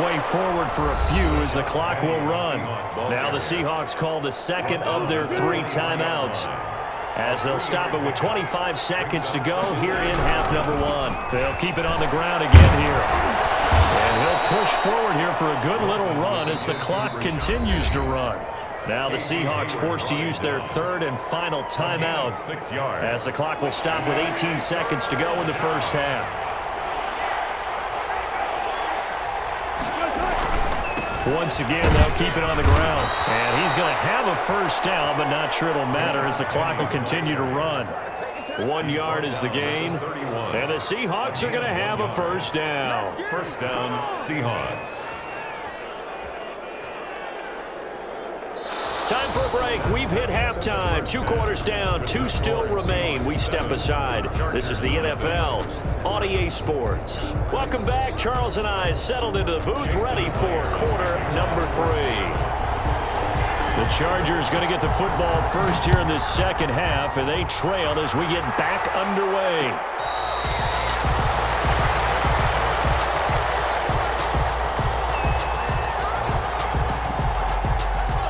way forward for a few as the clock will run. Now the Seahawks call the second of their 3 timeouts, as they'll stop it with 25 seconds to go here in half number 1. They'll keep it on the ground again here. And he'll push forward here for a good little run as the clock continues to run. Now the Seahawks forced to use their 3rd and final timeout, as the clock will stop with 18 seconds to go in the first half. Once again, they'll keep it on the ground. And he's going to have a first down, but not sure it'll matter as the clock will continue to run. 1 yard is the gain. And the Seahawks are going to have a first down. First down, Seahawks. Time for a break. We've hit halftime. 2 quarters down. 2 still remain. We step aside. This is the NFL on EA Sports. Welcome back. Charles and I settled into the booth, ready for quarter number 3. The Chargers going to get the football first here in this second half, and they trail as we get back underway.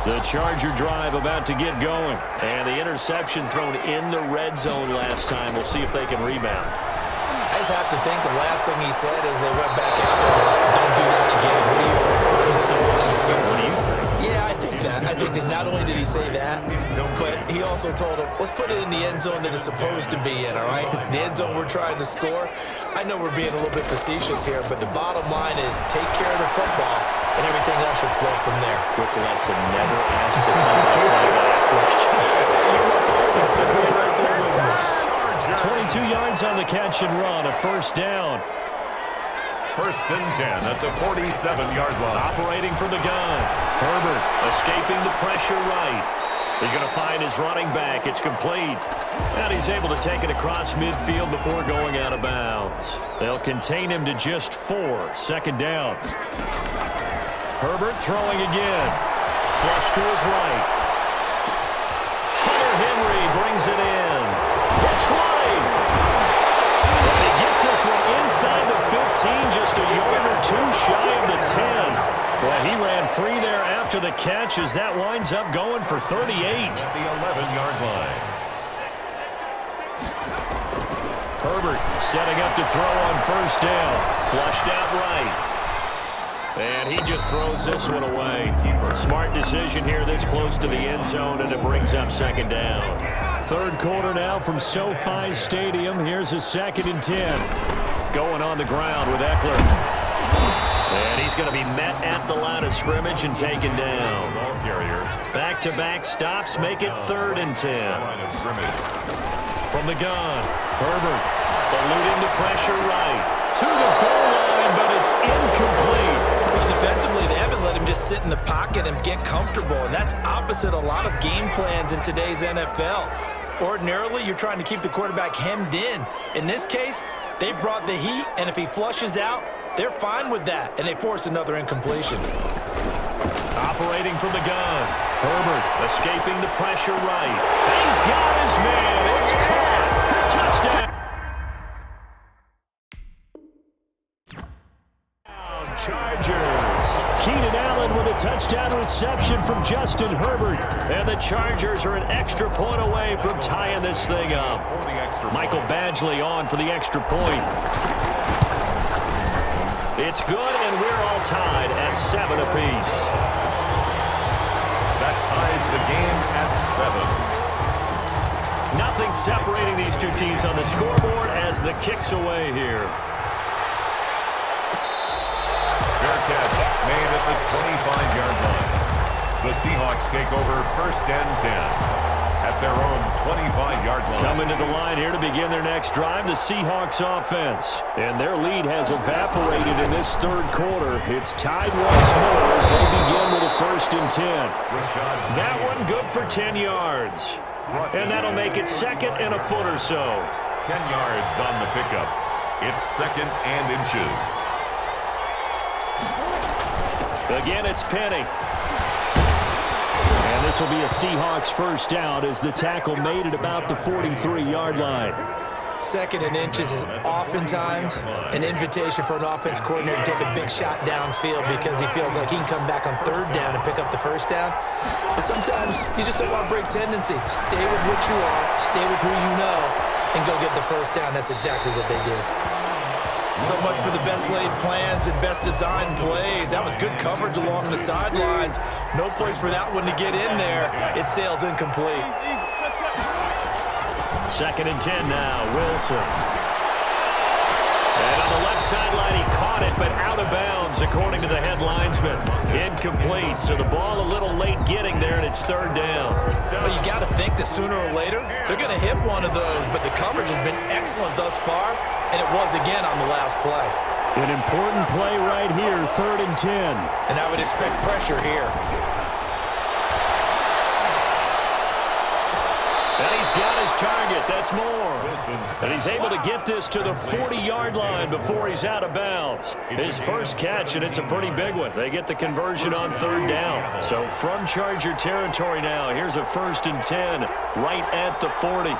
The Charger drive about to get going. And the interception thrown in the red zone last time. We'll see if they can rebound. I just have to think the last thing he said as they went back out there was, don't do that again. What do you think? What do you think? Yeah, I think that. I think that not only did he say that, but he also told him, let's put it in the end zone that it's supposed to be in, all right? The end zone we're trying to score. I know we're being a little bit facetious here, but the bottom line is take care of the football, and everything else should flow from there. Quick lesson, never ask the play-by-play question. 22 yards on the catch and run, a first down. First and 10 at the 47-yard line. Operating from the gun. Herbert escaping the pressure right. He's going to find his running back. It's complete. And he's able to take it across midfield before going out of bounds. They'll contain him to just 4. Second down. Herbert throwing again. Flush to his right. Hunter Henry brings it in. That's right. And he gets this one inside the 15, just a yard or 2 shy of the 10. Well, he ran free there after the catch as that winds up going for 38. At the 11-yard line. Herbert setting up to throw on first down. Flushed out right. And he just throws this one away. Smart decision here this close to the end zone, and it brings up second down. Third quarter now from SoFi Stadium. Here's a 2nd and 10. Going on the ground with Eckler. And he's going to be met at the line of scrimmage and taken down. Back-to-back stops make it 3rd and 10. From the gun, Herbert eluding the pressure right. To the goal line, but it's incomplete. Well, defensively, they haven't let him just sit in the pocket and get comfortable, and that's opposite a lot of game plans in today's NFL. Ordinarily, you're trying to keep the quarterback hemmed in. In this case, they brought the heat, and if he flushes out, they're fine with that, and they force another incompletion. Operating from the gun, Herbert escaping the pressure right. He's got his man. It's caught. Touchdown. Chargers. Keenan Allen with a touchdown reception from Justin Herbert. And the Chargers are an extra point away from tying this thing up. Michael Badgley on for the extra point. It's good, and we're all tied at 7 apiece. That ties the game at 7. Nothing separating these two teams on the scoreboard as the kick's away here. Fair catch made at the 25-yard line. The Seahawks take over first and 10 at their own 25-yard line. Coming to the line here to begin their next drive, the Seahawks offense. And their lead has evaporated in this third quarter. It's tied once more as they begin with a first and 10. That one good for 10 yards. And that'll make it 2nd and a foot or so. 10 yards on the pickup. It's 2nd and inches. Again, it's Penny. And this will be a Seahawks first down as the tackle made at about the 43-yard line. Second and inches is oftentimes an invitation for an offense coordinator to take a big shot downfield because he feels like he can come back on third down and pick up the first down. But sometimes you just don't want to break tendency. Stay with what you are, stay with who you know, and go get the first down. That's exactly what they did. So much for the best laid plans and best designed plays. That was good coverage along the sidelines. No place for that one to get in there. It sails incomplete. 2nd and 10 now, Wilson. And on the left sideline, he caught it, but out of bounds, according to the head linesman. Incomplete, so the ball a little late getting there, and it's 3rd down. Well, you got to think that sooner or later, they're going to hit one of those, but the coverage has been excellent thus far, and it was again on the last play. An important play right here, 3rd and 10. And I would expect pressure here. And he's got his target. That's more. And he's able to get this to the 40-yard line before he's out of bounds. His first catch, and it's a pretty big one. They get the conversion on 3rd down. So from Charger territory now, here's a 1st and 10 right at the 40.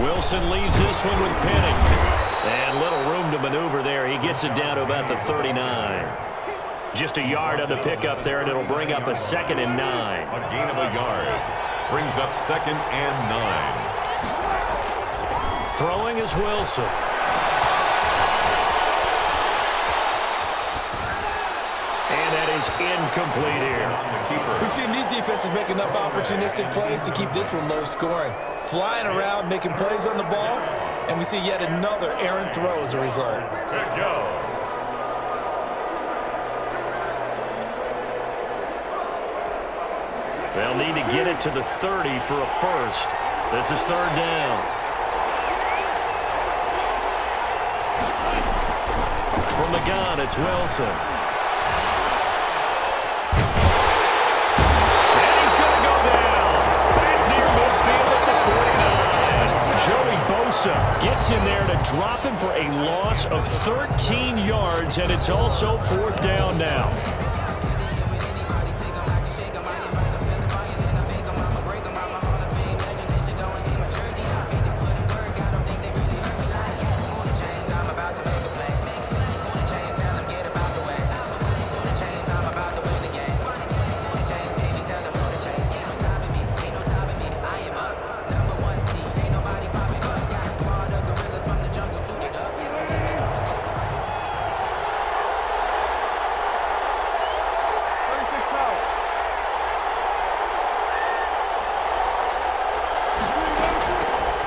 Wilson leaves this one with Penning. And little room to maneuver there. He gets it down to about the 39. Just a yard on the pickup there, and it'll bring up a 2nd and 9. A gain of a yard. Brings up 2nd and 9. Throwing is Wilson. And that is incomplete here. We've seen these defenses make enough opportunistic plays to keep this one low scoring. Flying around, making plays on the ball, and we see yet another errant throw as a result. They'll need to get it to the 30 for a first. This is 3rd down. From the gun, it's Wilson. And he's going to go down. Back near midfield at the 49. Joey Bosa gets in there to drop him for a loss of 13 yards, and it's also 4th down now.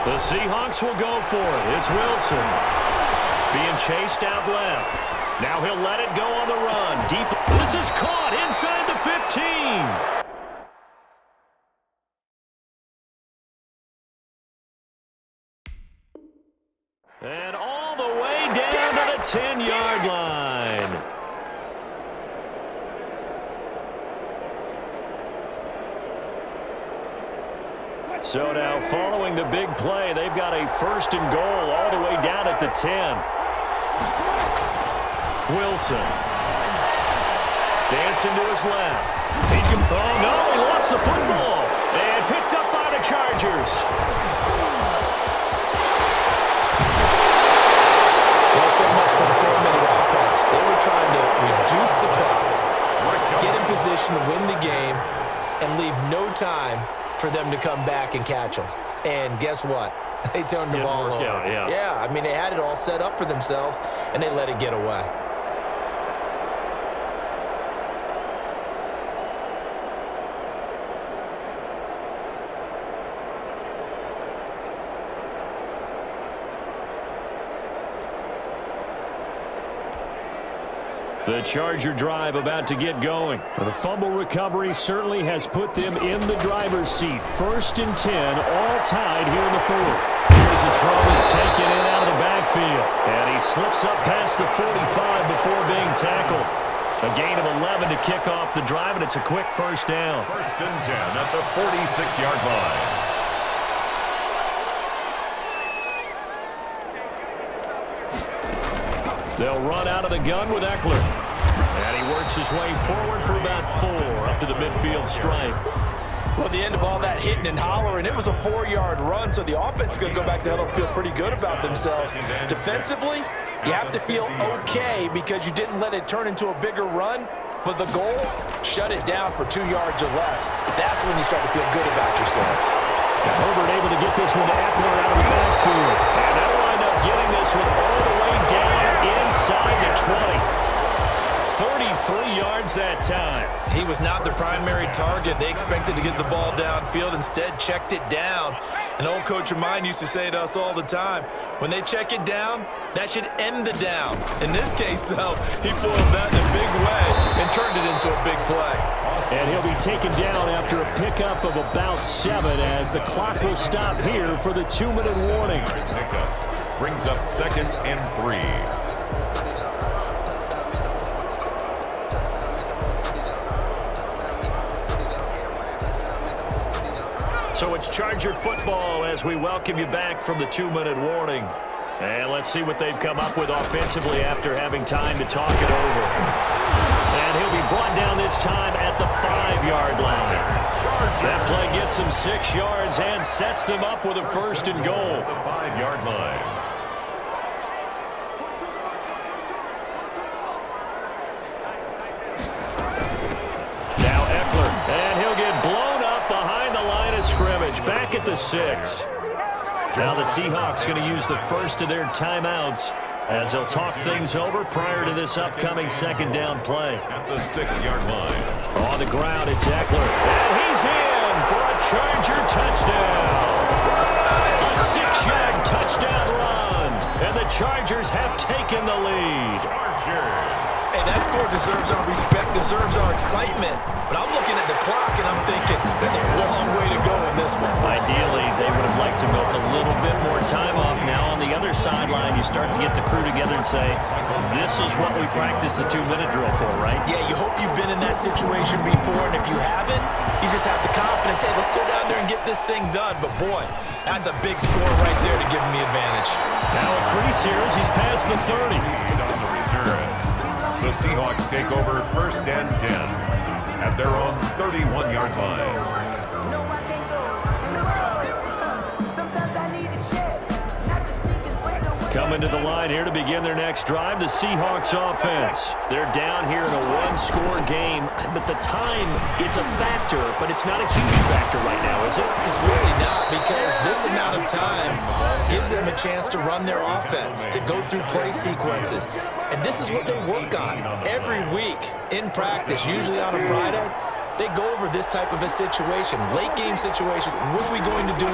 The Seahawks will go for it. It's Wilson being chased out left. Now he'll let it go on the run. Deep. This is caught inside the 15. And all the way down to the 10-yard line. So now following the big play, they've got a 1st and goal all the way down at the 10. Wilson. Dancing to his left. He's going to, oh no, he lost the football. And picked up by the Chargers. Well, so much for the 4-minute offense. They were trying to reduce the clock, get in position to win the game, and leave no time for them to come back and catch them. And guess what? They turned the ball over. Yeah, I mean, they had it all set up for themselves, and they let it get away. The Charger drive about to get going. The fumble recovery certainly has put them in the driver's seat. 1st and 10, all tied here in the 4th. Here's a throw that's taken in out of the backfield. And he slips up past the 45 before being tackled. A gain of 11 to kick off the drive, and it's a quick 1st down. 1st and 10 at the 46-yard line. They'll run out of the gun with Eckler. And he works his way forward for about 4 up to the midfield stripe. Well, the end of all that hitting and hollering, it was a 4-yard run, so the offense is going to go back to huddle and feel pretty good about themselves. Defensively, you have to feel okay because you didn't let it turn into a bigger run, but the goal, shut it down for 2 yards or less. That's when you start to feel good about yourselves. Herbert able to get this one to Eckler out of the backfield. And they'll wind up getting this one all the way down inside the 20. 43 yards that time. He was not the primary target. They expected to get the ball downfield, instead checked it down. An old coach of mine used to say to us all the time, when they check it down, that should end the down. In this case, though, he foiled that in a big way and turned it into a big play. And he'll be taken down after a pickup of about 7 as the clock will stop here for the 2-minute warning. Pickup brings up 2nd and 3. So it's Charger football as we welcome you back from the 2-minute warning. And let's see what they've come up with offensively after having time to talk it over. And he'll be brought down this time at the 5-yard line. That play gets him 6 yards and sets them up with a 1st and goal. The 5-yard line. Now Eckler, and he'll get blown up behind the line of scrimmage, back at the 6. Now the Seahawks going to use the first of their timeouts as they'll talk things over prior to this upcoming 2nd down play. At the 6-yard line. On the ground, it's Eckler, and he's in for a Charger touchdown. A 6-yard touchdown run, and the Chargers have taken the lead. Hey, that score deserves our respect, deserves our excitement. But I'm looking at the clock, and I'm thinking, there's a long way to go in this one. Ideally, they would have liked to milk a little bit more time off. Now on the other sideline, you start to get the crew together and say, this is what we practiced the 2-minute drill for, right? Yeah, you hope you've been in that situation before, and if you haven't, you just have the confidence, hey, let's go down there and get this thing done. But boy, that's a big score right there to give them the advantage. Now a crease here as he's past the 30. On the return, the Seahawks take over 1st and 10 at their own 31-yard line. Coming to the line here to begin their next drive, the Seahawks offense. They're down here in a 1-score game, but the time, it's a factor, but it's not a huge factor right now, is it? It's really not, because this amount of time gives them a chance to run their offense, to go through play sequences. And this is what they work on every week in practice, usually on a Friday. They go over this type of a situation, late game situation. What are we going to do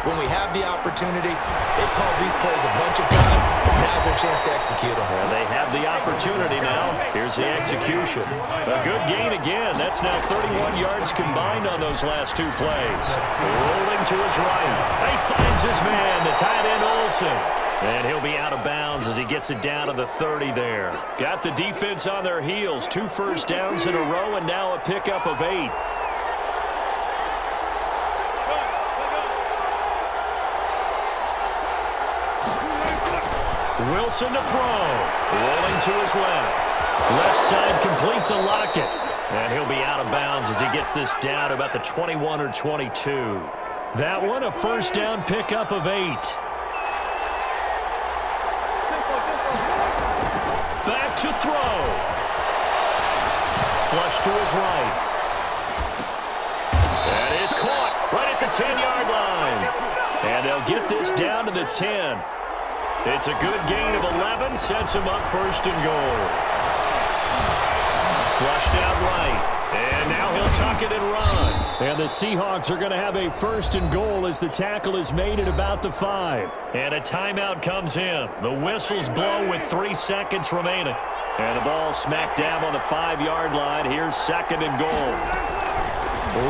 when we have the opportunity? They've called these plays a bunch of times. Now's their chance to execute them. Well, they have the opportunity now. Here's the execution. A good gain again. That's now 31 yards combined on those last 2 plays. Rolling to his right. He finds his man, the tight end Olsen. And he'll be out of bounds as he gets it down to the 30 there. Got the defense on their heels. 2 first downs in a row and now a pickup of 8. Wilson to throw. Rolling to his left. Left side complete to Lockett. And he'll be out of bounds as he gets this down to about the 21 or 22. That one a first down pickup of 8. Back to throw. Flush to his right. That is caught right at the 10-yard line. And they'll get this down to the 10. It's a good gain of 11. Sets him up 1st and goal. Flushed out right. And now he'll tuck it and run. And the Seahawks are going to have a 1st and goal as the tackle is made at about the 5. And a timeout comes in. The whistles blow with 3 seconds remaining. And the ball smack dab on the 5-yard line. Here's 2nd and goal.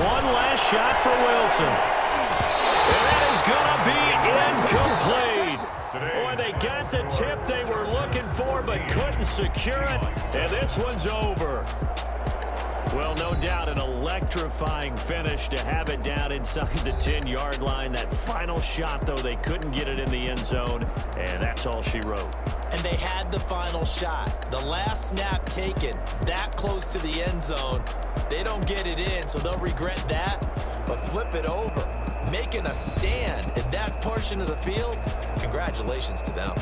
One last shot for Wilson. And that is going to be incomplete. Boy, they got the tip they were looking for but couldn't secure it. And this one's over. Well, no doubt an electrifying finish to have it down inside the 10-yard line. That final shot, though, they couldn't get it in the end zone, and that's all she wrote. And they had the final shot. The last snap taken that close to the end zone. They don't get it in, so they'll regret that. but flip it over, making a stand in that portion of the field. Congratulations to them.